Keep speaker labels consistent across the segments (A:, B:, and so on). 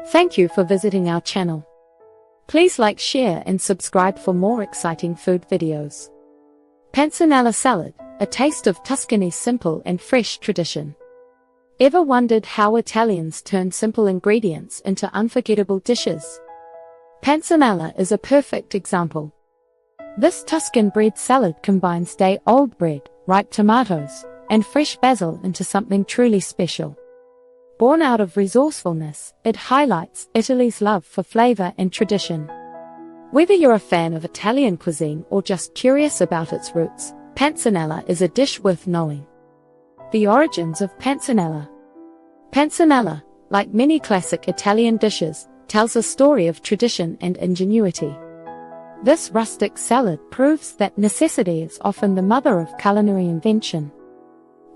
A: Thank you for visiting our channel. Please like, share and subscribe for more exciting food videos. Panzanella salad, a taste of Tuscany's simple and fresh tradition. Ever wondered how Italians turn simple ingredients into unforgettable dishes? Panzanella is a perfect example. This Tuscan bread salad combines day-old bread, ripe tomatoes, and fresh basil into something truly special. Born out of resourcefulness, it highlights Italy's love for flavor and tradition. Whether you're a fan of Italian cuisine or just curious about its roots, Panzanella is a dish worth knowing. The origins of Panzanella. Panzanella, like many classic Italian dishes, tells a story of tradition and ingenuity. This rustic salad proves that necessity is often the mother of culinary invention.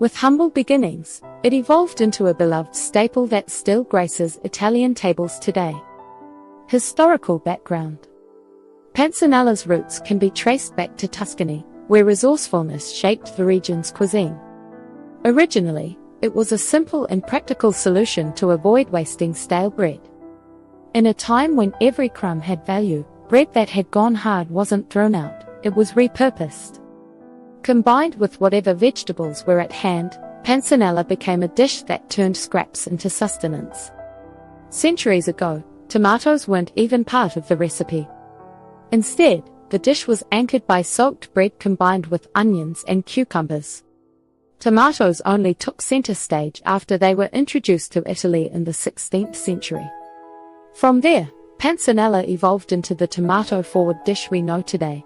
A: With humble beginnings, it evolved into a beloved staple that still graces Italian tables today. Historical background. Panzanella's roots can be traced back to Tuscany, where resourcefulness shaped the region's cuisine. Originally, it was a simple and practical solution to avoid wasting stale bread. In a time when every crumb had value, bread that had gone hard wasn't thrown out, it was repurposed. Combined with whatever vegetables were at hand, Panzanella became a dish that turned scraps into sustenance. Centuries ago, tomatoes weren't even part of the recipe. Instead, the dish was anchored by soaked bread combined with onions and cucumbers. Tomatoes only took center stage after they were introduced to Italy in the 16th century. From there, Panzanella evolved into the tomato-forward dish we know today.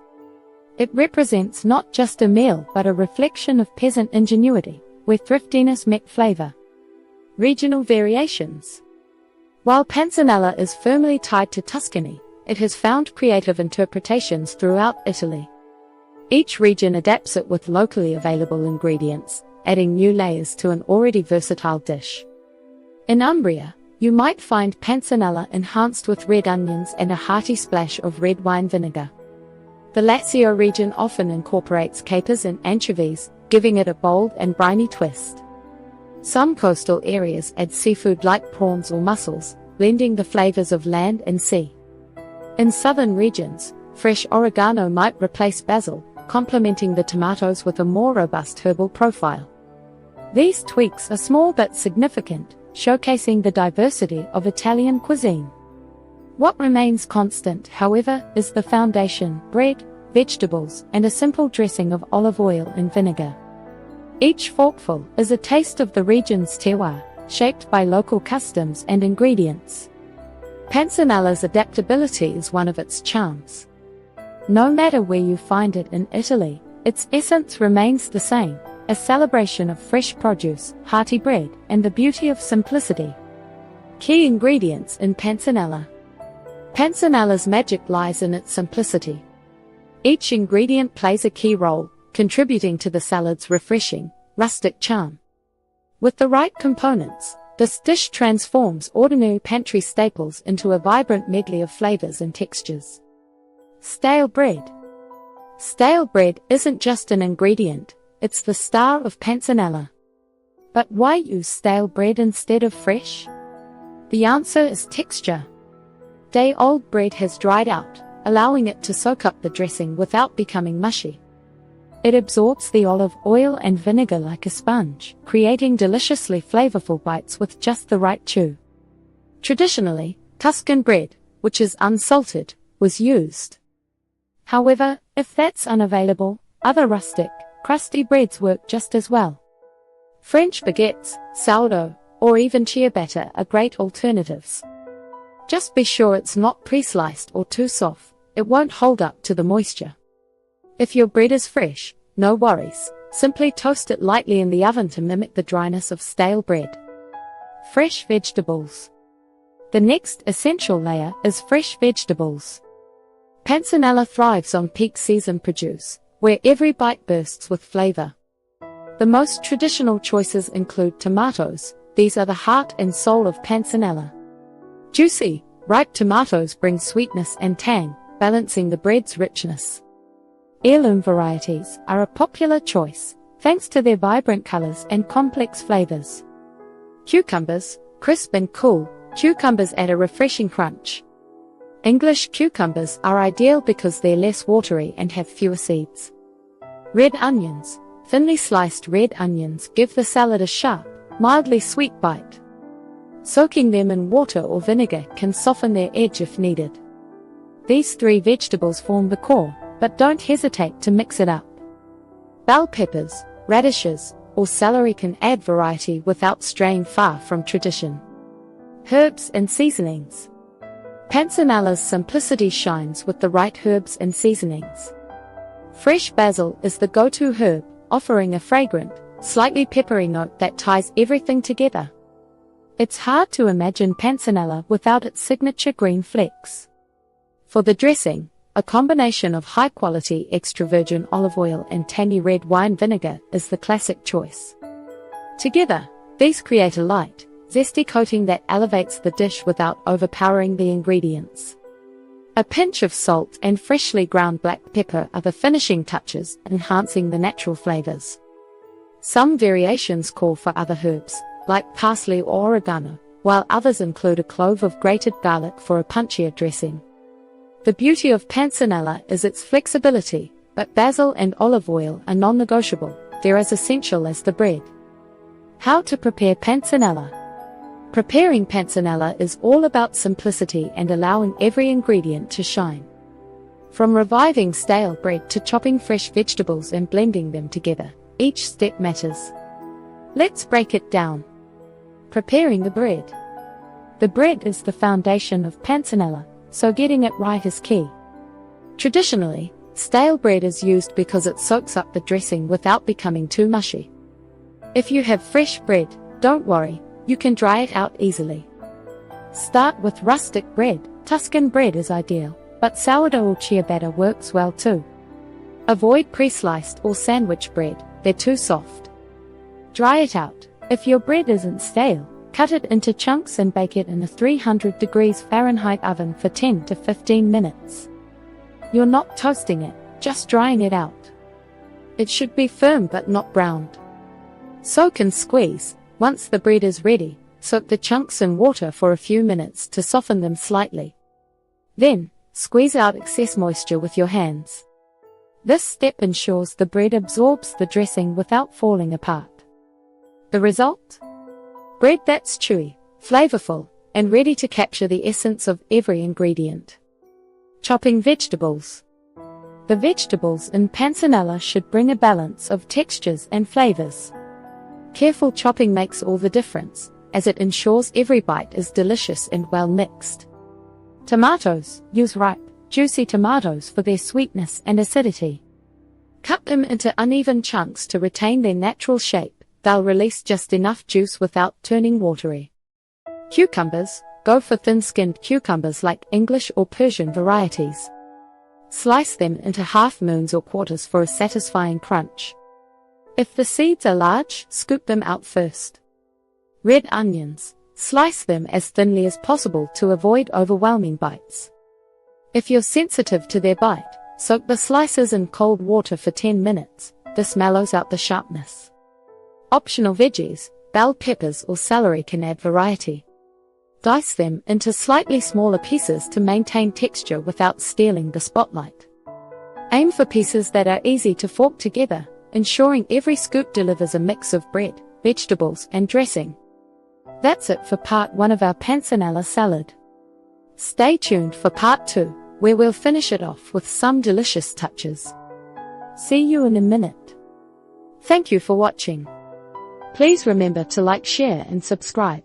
A: It represents not just a meal but a reflection of peasant ingenuity, where thriftiness met flavor. Regional variations. While Panzanella is firmly tied to Tuscany, it has found creative interpretations throughout Italy. Each region adapts it with locally available ingredients, adding new layers to an already versatile dish. In Umbria, you might find Panzanella enhanced with red onions and a hearty splash of red wine vinegar. The Lazio region often incorporates capers and anchovies, giving it a bold and briny twist. Some coastal areas add seafood like prawns or mussels, blending the flavors of land and sea. In southern regions, fresh oregano might replace basil, complementing the tomatoes with a more robust herbal profile. These tweaks are small but significant, showcasing the diversity of Italian cuisine. What remains constant, however, is the foundation: bread, vegetables, and a simple dressing of olive oil and vinegar. Each forkful is a taste of the region's terroir, shaped by local customs and ingredients. Panzanella's adaptability is one of its charms. No matter where you find it in Italy, its essence remains the same: a celebration of fresh produce, hearty bread, and the beauty of simplicity. Key ingredients in Panzanella. Panzanella's magic lies in its simplicity. Each ingredient plays a key role, contributing to the salad's refreshing, rustic charm. With the right components, this dish transforms ordinary pantry staples into a vibrant medley of flavors and textures. Stale bread. Stale bread isn't just an ingredient, it's the star of Panzanella. But why use stale bread instead of fresh? The answer is texture. Day-old bread has dried out, allowing it to soak up the dressing without becoming mushy. It absorbs the olive oil and vinegar like a sponge, creating deliciously flavorful bites with just the right chew. Traditionally, Tuscan bread, which is unsalted, was used. However, if that's unavailable, other rustic, crusty breads work just as well. French baguettes, sourdough, or even ciabatta are great alternatives. Just be sure it's not pre-sliced or too soft, it won't hold up to the moisture. If your bread is fresh, no worries, simply toast it lightly in the oven to mimic the dryness of stale bread. Fresh vegetables. The next essential layer is fresh vegetables. Panzanella thrives on peak season produce, where every bite bursts with flavor. The most traditional choices include tomatoes. These are the heart and soul of Panzanella. Juicy, ripe tomatoes bring sweetness and tang, balancing the bread's richness. Heirloom varieties are a popular choice, thanks to their vibrant colors and complex flavors. Cucumbers, crisp and cool, Cucumbers add a refreshing crunch. English cucumbers are ideal because they're less watery and have fewer seeds. Red onions. Thinly sliced red onions give the salad a sharp, mildly sweet bite. Soaking them in water or vinegar can soften their edge if needed. These three vegetables form the core, but don't hesitate to mix it up. Bell peppers, radishes, or celery can add variety without straying far from tradition. Herbs and seasonings. Panzanella's simplicity shines with the right herbs and seasonings. Fresh basil is the go-to herb, offering a fragrant, slightly peppery note that ties everything together. It's hard to imagine panzanella without its signature green flecks. For the dressing, a combination of high-quality extra virgin olive oil and tangy red wine vinegar is the classic choice. Together, these create a light, zesty coating that elevates the dish without overpowering the ingredients. A pinch of salt and freshly ground black pepper are the finishing touches, enhancing the natural flavors. Some variations call for other herbs, like parsley or oregano, while others include a clove of grated garlic for a punchier dressing. The beauty of panzanella is its flexibility, but basil and olive oil are non-negotiable. They're as essential as the bread. How to prepare panzanella? Preparing panzanella is all about simplicity and allowing every ingredient to shine. From reviving stale bread to chopping fresh vegetables and blending them together, each step matters. Let's break it down. Preparing the bread. The bread is the foundation of panzanella, so getting it right is key. Traditionally, stale bread is used because it soaks up the dressing without becoming too mushy. If you have fresh bread, don't worry, you can dry it out easily. Start with rustic bread. Tuscan bread is ideal, but sourdough or ciabatta works well too. Avoid pre-sliced or sandwich bread, they're too soft. Dry it out. If your bread isn't stale, cut it into chunks and bake it in a 300 degrees Fahrenheit oven for 10 to 15 minutes. You're not toasting it, just drying it out. It should be firm but not browned. Soak and squeeze. Once the bread is ready, soak the chunks in water for a few minutes to soften them slightly. Then, squeeze out excess moisture with your hands. This step ensures the bread absorbs the dressing without falling apart. The result? Bread that's chewy, flavorful, and ready to capture the essence of every ingredient. Chopping vegetables. The vegetables in panzanella should bring a balance of textures and flavors. Careful chopping makes all the difference, as it ensures every bite is delicious and well mixed. Tomatoes. Use ripe, juicy tomatoes for their sweetness and acidity. Cut them into uneven chunks to retain their natural shape. They'll release just enough juice without turning watery. Cucumbers. Go for thin-skinned cucumbers like English or Persian varieties. Slice them into half moons or quarters for a satisfying crunch. If the seeds are large, scoop them out first. Red onions. Slice them as thinly as possible to avoid overwhelming bites. If you're sensitive to their bite, soak the slices in cold water for 10 minutes. This mellows out the sharpness. Optional veggies. Bell peppers or celery can add variety. Dice them into slightly smaller pieces to maintain texture without stealing the spotlight. Aim for pieces that are easy to fork together, ensuring every scoop delivers a mix of bread, vegetables, and dressing. That's it for part 1 of our panzanella salad. Stay tuned for part 2, where we'll finish it off with some delicious touches. See you in a minute. Thank you for watching. Please remember to like, share, and subscribe.